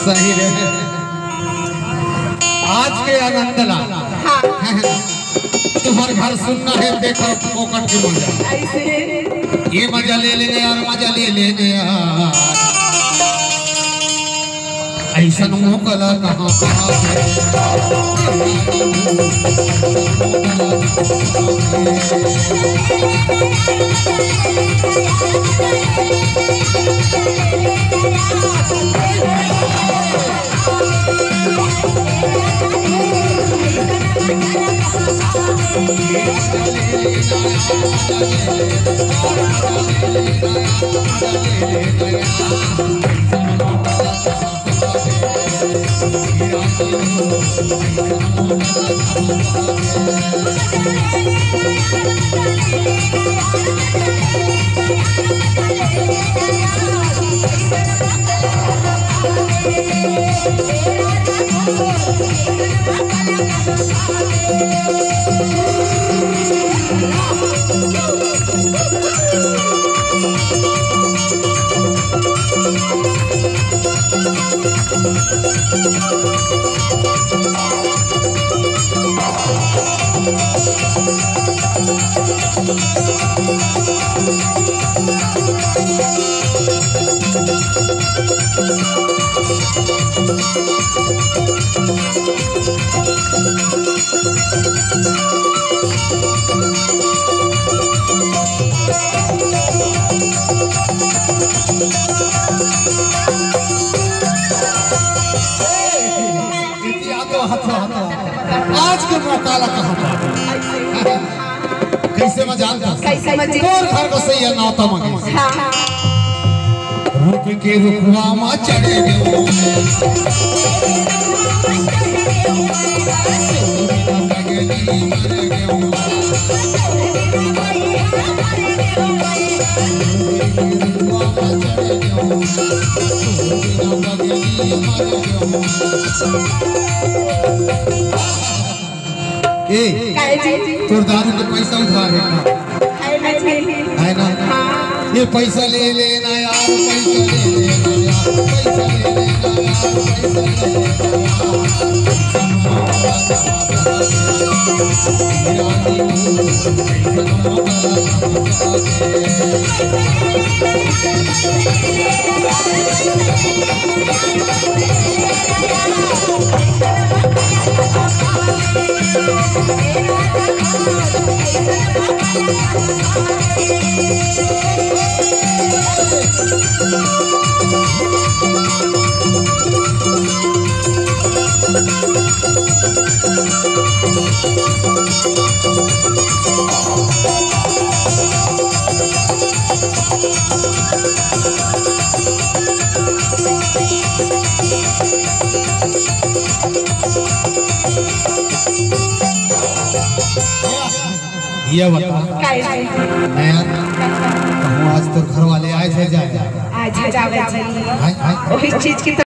सही रहे आज के आनंद ला तुम्हारे घर सुनना है देखो पोकट की मजा ये मजा ले लेने यार मजा ले लेने यार ऐसा मोकला कहाँ आज के मौका ला कैसे मैं जानता तोर घर को सही है नौता मगे रूप के रुकवा मा चढ़े तोर दारू के पैसा उधार है ना ये पैसा ले लेना यार पैसा ले लेना यार पैसा ले ये बता नया आज तो घर वाले आए थे जाए आज वही चीज की